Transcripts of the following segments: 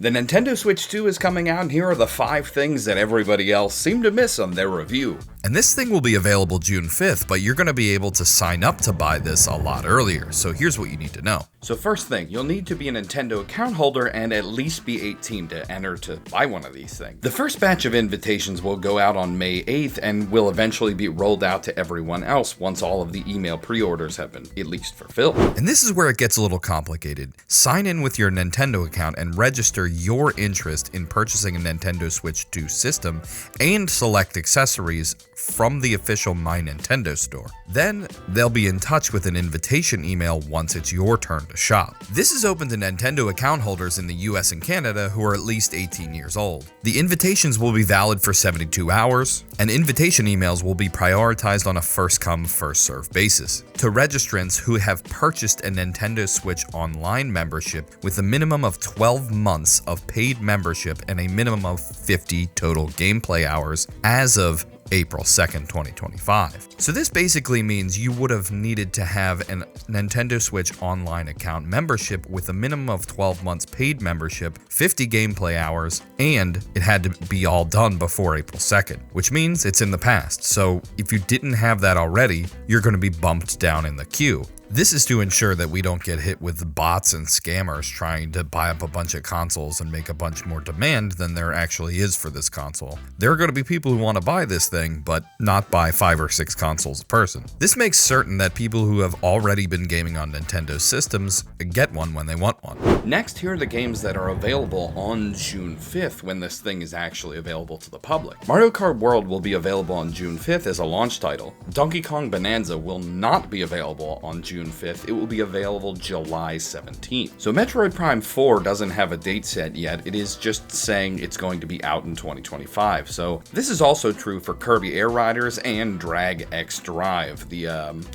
The Nintendo Switch 2 is coming out, and here are the 5 things that everybody else seemed to miss on their review. And this thing will be available June 5th, but you're going to be able to sign up to buy this a lot earlier, so here's what you need to know. So first thing, you'll need to be a Nintendo account holder and at least be 18 to enter to buy one of these things. The first batch of invitations will go out on May 8th and will eventually be rolled out to everyone else once all of the email pre-orders have been at least fulfilled. And this is where it gets a little complicated. Sign in with your Nintendo account and register your interest in purchasing a Nintendo Switch 2 system and select accessories from the official My Nintendo store. Then they'll be in touch with an invitation email once it's your turn to shop. This is open to Nintendo account holders in the US and Canada who are at least 18 years old. The invitations will be valid for 72 hours, and invitation emails will be prioritized on a first-come, first-served basis. To registrants who have purchased a Nintendo Switch Online membership with a minimum of 12 months of paid membership and a minimum of 50 total gameplay hours as of April 2nd, 2025. So this basically means you would have needed to have a Nintendo Switch Online account membership with a minimum of 12 months paid membership, 50 gameplay hours, and it had to be all done before April 2nd, which means it's in the past. So if you didn't have that already, you're going to be bumped down in the queue. This is to ensure that we don't get hit with bots and scammers trying to buy up a bunch of consoles and make a bunch more demand than there actually is for this console. There are going to be people who want to buy this thing, but not buy 5 or 6 consoles a person. This makes certain that people who have already been gaming on Nintendo systems get one when they want one. Next, here are the games that are available on June 5th when this thing is actually available to the public. Mario Kart World will be available on June 5th as a launch title. Donkey Kong Bonanza will not be available on June 5th, it will be available July 17th. So Metroid Prime 4 doesn't have a date set yet, it is just saying it's going to be out in 2025. So this is also true for Kirby Air Riders and Drag X Drive, the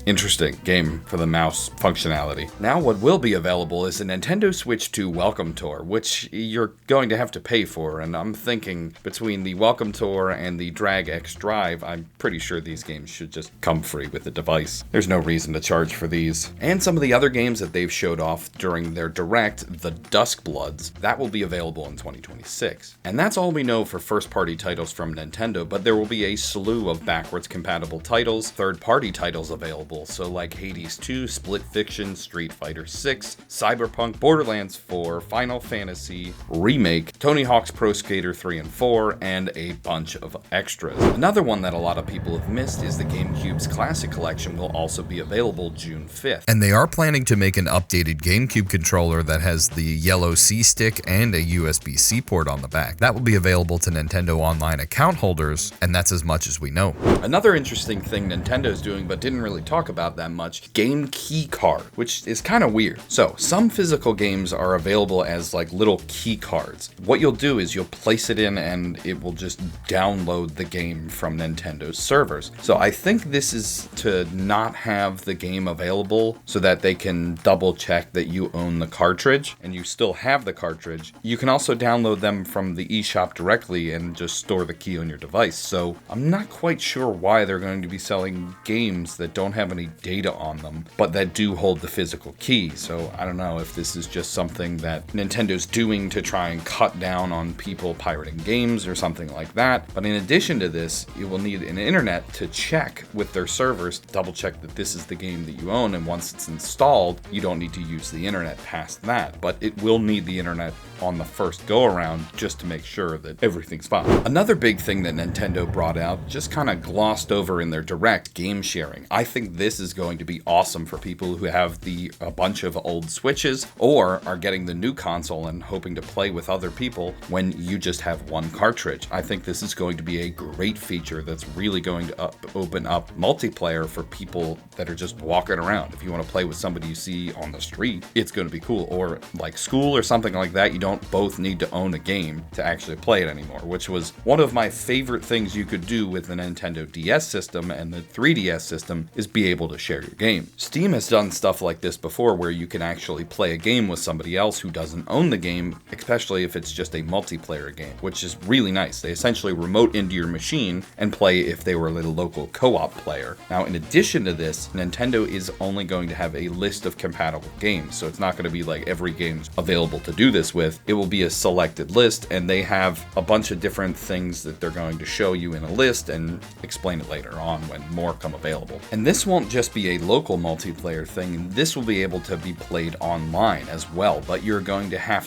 interesting game for the mouse functionality. Now what will be available is the Nintendo Switch 2 Welcome Tour, which you're going to have to pay for, and I'm thinking between the Welcome Tour and the Drag X Drive, I'm pretty sure these games should just come free with the device. There's no reason to charge for these. And some of the other games that they've showed off during their Direct, the Dusk Bloods, that will be available in 2026. And that's all we know for first-party titles from Nintendo, but there will be a slew of backwards-compatible titles, third-party titles available, so like Hades 2, Split Fiction, Street Fighter 6, Cyberpunk, Borderlands 4, Final Fantasy, Remake, Tony Hawk's Pro Skater 3 and 4, and a bunch of extras. Another one that a lot of people have missed is the GameCube's Classic Collection will also be available June 5th. And they are planning to make an updated GameCube controller that has the yellow C-stick and a USB-C port on the back. That will be available to Nintendo Online account holders, and that's as much as we know. Another interesting thing Nintendo's doing but didn't really talk about that much, Game Key Card, which is kind of weird. So some physical games are available as like little key cards. What you'll do is you'll place it in and it will just download the game from Nintendo's servers. So I think this is to not have the game available so that they can double check that you own the cartridge and you still have the cartridge. You can also download them from the eShop directly and just store the key on your device. So I'm not quite sure why they're going to be selling games that don't have any data on them, but that do hold the physical key. So I don't know if this is just something that Nintendo's doing to try and cut down on people pirating games or something like that. But in addition to this, you will need an internet to check with their servers, double check that this is the game that you own, and once it's installed, you don't need to use the internet past that, but it will need the internet on the first go around just to make sure that everything's fine. Another big thing that Nintendo brought out, just kind of glossed over in their Direct, game sharing. I think this is going to be awesome for people who have a bunch of old Switches or are getting the new console and hoping to play with other people when you just have one cartridge. I think this is going to be a great feature that's really going to open up multiplayer for people that are just walking around. If you want to play with somebody you see on the street, it's going to be cool. Or like school or something like that, you don't both need to own a game to actually play it anymore, which was one of my favorite things you could do with the Nintendo DS system and the 3DS system is be able to share your game. Steam has done stuff like this before where you can actually play a game with somebody else who doesn't own the game, especially if it's just a multiplayer game, which is really nice. They essentially remote into your machine and play if they were a little local co-op player. Now, in addition to this, Nintendo is only only going to have a list of compatible games. So it's not going to be like every game's available to do this with. It will be a selected list, and they have a bunch of different things that they're going to show you in a list and explain it later on when more come available. And this won't just be a local multiplayer thing. This will be able to be played online as well, but you're going to have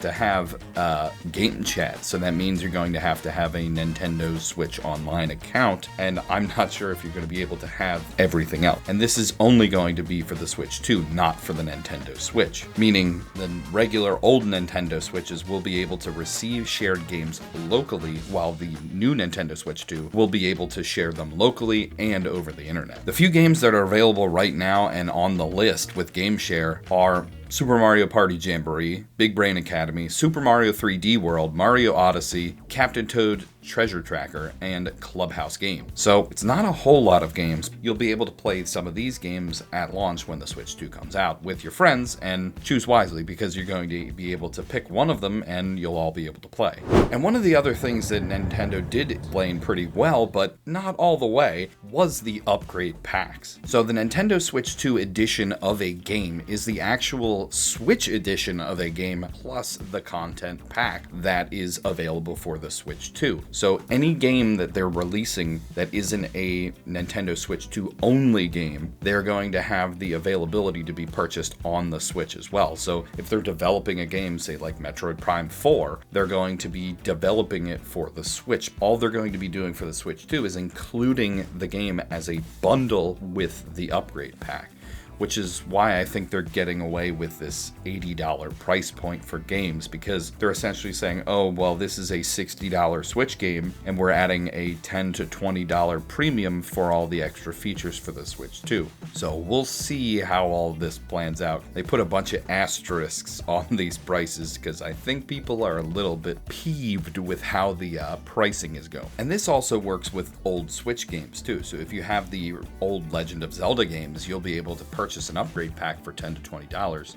game chat. So that means you're going to have a Nintendo Switch Online account, and I'm not sure if you're going to be able to have everything else. And this is only going to be for the Switch 2, not for the Nintendo Switch, meaning the regular old Nintendo Switches will be able to receive shared games locally, while the new Nintendo Switch 2 will be able to share them locally and over the internet. The few games that are available right now and on the list with Game Share are Super Mario Party Jamboree, Big Brain Academy, Super Mario 3D World, Mario Odyssey, Captain Toad Treasure Tracker, and Clubhouse Game. So it's not a whole lot of games. You'll be able to play some of these games at launch when the Switch 2 comes out with your friends, and choose wisely because you're going to be able to pick one of them and you'll all be able to play. And one of the other things that Nintendo did explain pretty well, but not all the way, was the upgrade packs. So the Nintendo Switch 2 edition of a game is the actual Switch edition of a game plus the content pack that is available for the Switch 2. So any game that they're releasing that isn't a Nintendo Switch 2 only game, they're going to have the availability to be purchased on the Switch as well. So if they're developing a game, say like Metroid Prime 4, they're going to be developing it for the Switch. All they're going to be doing for the Switch 2 is including the game as a bundle with the upgrade pack, which is why I think they're getting away with this $80 price point for games, because they're essentially saying, oh, well, this is a $60 Switch game, and we're adding a $10 to $20 premium for all the extra features for the Switch 2. So we'll see how all this plans out. They put a bunch of asterisks on these prices because I think people are a little bit peeved with how the pricing is going. And this also works with old Switch games too. So if you have the old Legend of Zelda games, you'll be able to purchase an upgrade pack for $10 to $20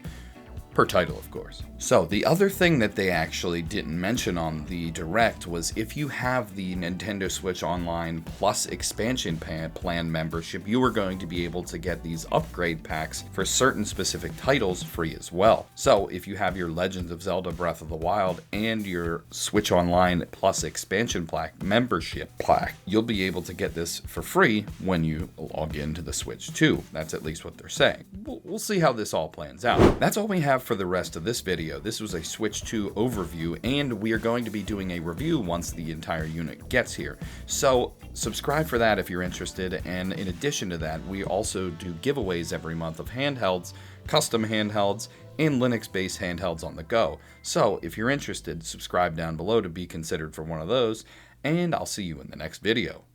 per title, of course. So the other thing that they actually didn't mention on the Direct was if you have the Nintendo Switch Online Plus expansion plan membership, you are going to be able to get these upgrade packs for certain specific titles free as well. So if you have your Legend of Zelda Breath of the Wild and your Switch Online Plus expansion pack membership pack, you'll be able to get this for free when you log into the Switch 2. That's at least what they're saying. We'll see how this all plans out. That's all we have for the rest of this video. This was a Switch 2 overview, and we are going to be doing a review once the entire unit gets here. So subscribe for that if you're interested, and in addition to that, we also do giveaways every month of handhelds, custom handhelds, and Linux-based handhelds on the go. So if you're interested, subscribe down below to be considered for one of those, and I'll see you in the next video.